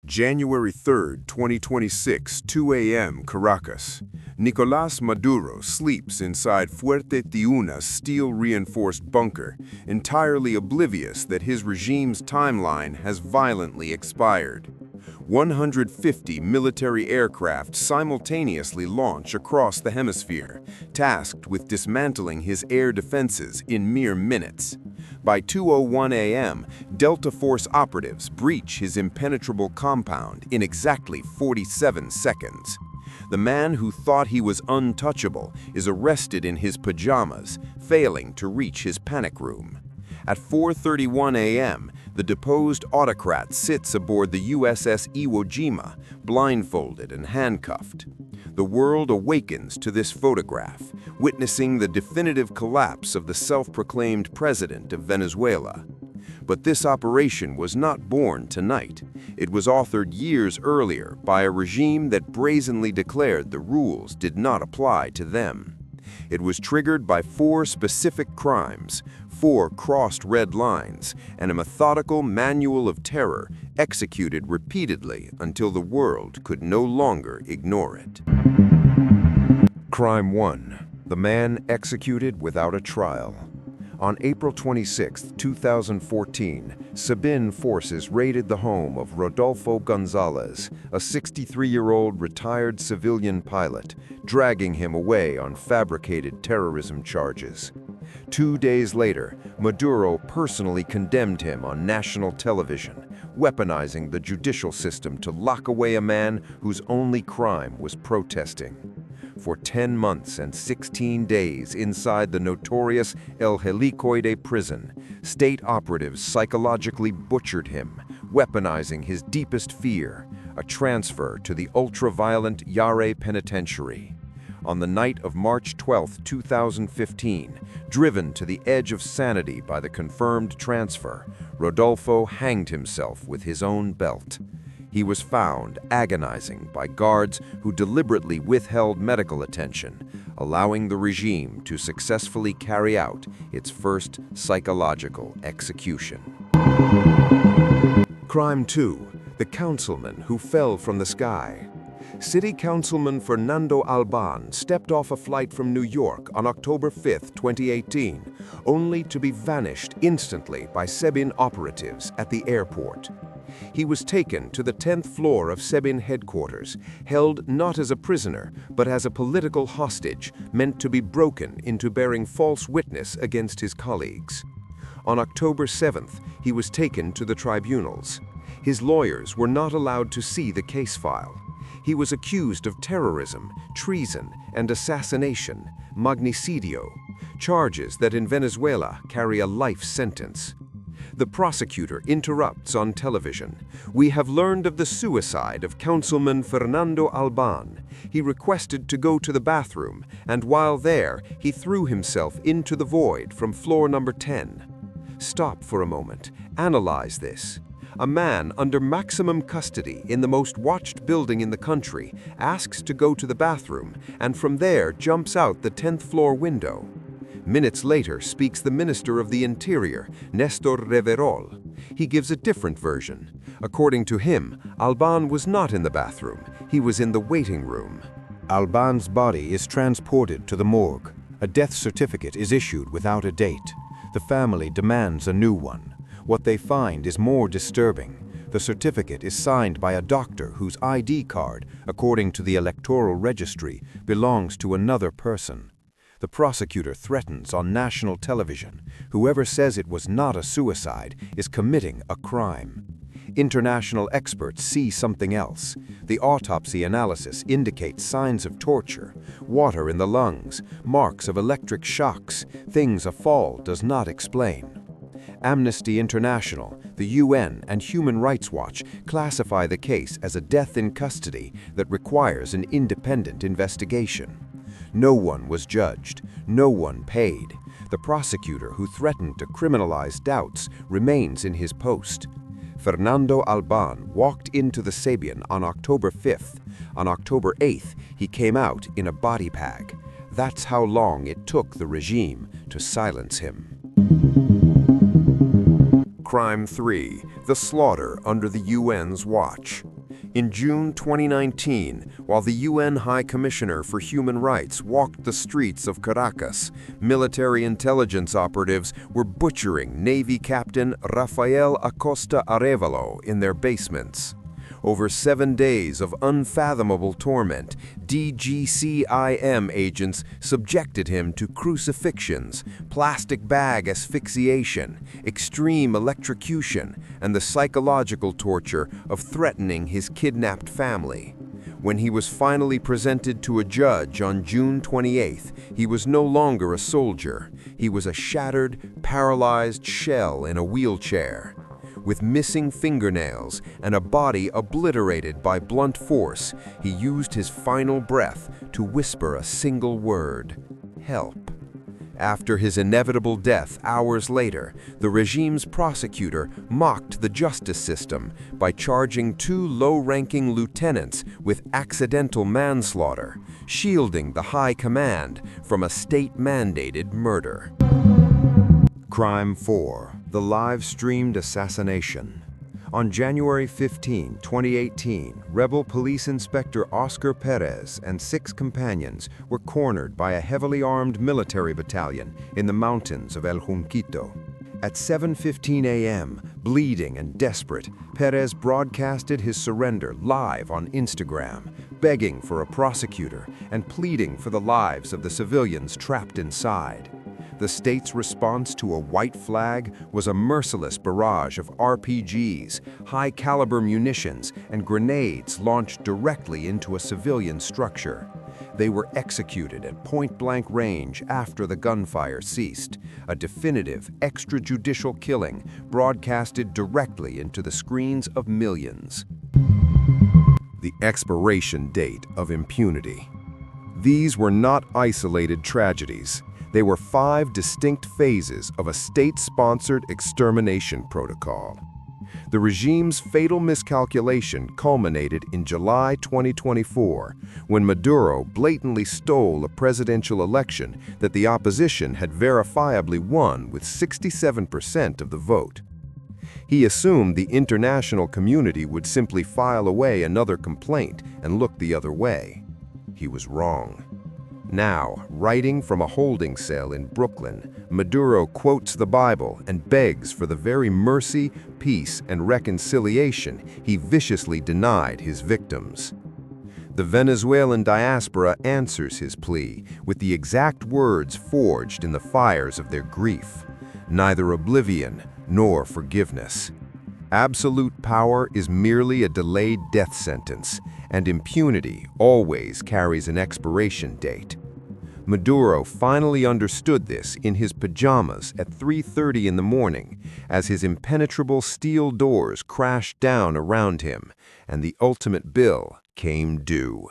January 3, 2026, 2 a.m., Caracas. Nicolás Maduro sleeps inside Fuerte Tiuna's steel-reinforced bunker, entirely oblivious that his regime's timeline has violently expired. 150 military aircraft simultaneously launch across the hemisphere, tasked with dismantling his air defenses in mere minutes. By 2:01 a.m., Delta Force operatives breach his impenetrable compound in exactly 47 seconds. The man who thought he was untouchable is arrested in his pajamas, failing to reach his panic room. At 4:31 a.m., the deposed autocrat sits aboard the USS Iwo Jima, blindfolded and handcuffed. The world awakens to this photograph, witnessing the definitive collapse of the self-proclaimed president of Venezuela. But this operation was not born tonight. It was authored years earlier by a regime that brazenly declared the rules did not apply to them. It was triggered by 4 specific crimes, 4 crossed red lines, and a methodical manual of terror executed repeatedly until the world could no longer ignore it. Crime 1. The man executed without a trial. On April 26, 2014, SEBIN forces raided the home of Rodolfo Gonzalez, a 63-year-old retired civilian pilot, dragging him away on fabricated terrorism charges. 2 days later, Maduro personally condemned him on national television, weaponizing the judicial system to lock away a man whose only crime was protesting. For 10 months and 16 days inside the notorious Helicoide prison, state operatives psychologically butchered him, weaponizing his deepest fear, a transfer to the ultra-violent Yare penitentiary. On the night of March 12, 2015, driven to the edge of sanity by the confirmed transfer, Rodolfo hanged himself with his own belt. He was found agonizing by guards who deliberately withheld medical attention, allowing the regime to successfully carry out its first psychological execution. Crime 2. The councilman who fell from the sky. City Councilman Fernando Alban stepped off a flight from New York on October 5, 2018, only to be vanished instantly by SEBIN operatives at the airport. He was taken to the 10th floor of SEBIN headquarters, held not as a prisoner, but as a political hostage meant to be broken into bearing false witness against his colleagues. On October 7th, he was taken to the tribunals. His lawyers were not allowed to see the case file. He was accused of terrorism, treason, and assassination, magnicidio, charges that in Venezuela carry a life sentence. The prosecutor interrupts on television. "We have learned of the suicide of Councilman Fernando Alban. He requested to go to the bathroom, and while there, he threw himself into the void from floor number 10. Stop for a moment. Analyze this. A man under maximum custody in the most watched building in the country asks to go to the bathroom, and from there jumps out the 10th floor window. Minutes later speaks the Minister of the Interior, Néstor Reverol. He gives a different version. According to him, Alban was not in the bathroom. He was in the waiting room. Alban's body is transported to the morgue. A death certificate is issued without a date. The family demands a new one. What they find is more disturbing. The certificate is signed by a doctor whose ID card, according to the electoral registry, belongs to another person. The prosecutor threatens on national television, whoever says it was not a suicide is committing a crime. International experts see something else. The autopsy analysis indicates signs of torture, water in the lungs, marks of electric shocks, things a fall does not explain. Amnesty International, the UN, and Human Rights Watch classify the case as a death in custody that requires an independent investigation. No one was judged, no one paid. The prosecutor who threatened to criminalize doubts remains in his post. Fernando Alban walked into the SEBIN on October 5th. On October 8th, he came out in a body bag. That's how long it took the regime to silence him. Crime 3. The slaughter under the UN's watch. In June 2019, while the UN High Commissioner for Human Rights walked the streets of Caracas, military intelligence operatives were butchering Navy Captain Rafael Acosta Arevalo in their basements. Over 7 days of unfathomable torment, DGCIM agents subjected him to crucifixions, plastic bag asphyxiation, extreme electrocution, and the psychological torture of threatening his kidnapped family. When he was finally presented to a judge on June 28th, he was no longer a soldier. He was a shattered, paralyzed shell in a wheelchair. With missing fingernails and a body obliterated by blunt force, he used his final breath to whisper a single word: help. After his inevitable death hours later, the regime's prosecutor mocked the justice system by charging 2 low-ranking lieutenants with accidental manslaughter, shielding the high command from a state-mandated murder. Crime 4. The live-streamed assassination. On January 15, 2018, rebel police inspector Oscar Perez and 6 companions were cornered by a heavily armed military battalion in the mountains of El Junquito. At 7:15 a.m., bleeding and desperate, Perez broadcasted his surrender live on Instagram, begging for a prosecutor and pleading for the lives of the civilians trapped inside. The state's response to a white flag was a merciless barrage of RPGs, high-caliber munitions, and grenades launched directly into a civilian structure. They were executed at point-blank range after the gunfire ceased, a definitive extrajudicial killing broadcasted directly into the screens of millions. The expiration date of impunity. These were not isolated tragedies. They were 5 distinct phases of a state-sponsored extermination protocol. The regime's fatal miscalculation culminated in July 2024, when Maduro blatantly stole a presidential election that the opposition had verifiably won with 67% of the vote. He assumed the international community would simply file away another complaint and look the other way. He was wrong. Now, writing from a holding cell in Brooklyn, Maduro quotes the Bible and begs for the very mercy, peace, and reconciliation he viciously denied his victims. The Venezuelan diaspora answers his plea with the exact words forged in the fires of their grief: neither oblivion nor forgiveness. Absolute power is merely a delayed death sentence, and impunity always carries an expiration date. Maduro finally understood this in his pajamas at 3:30 in the morning, as his impenetrable steel doors crashed down around him and the ultimate bill came due.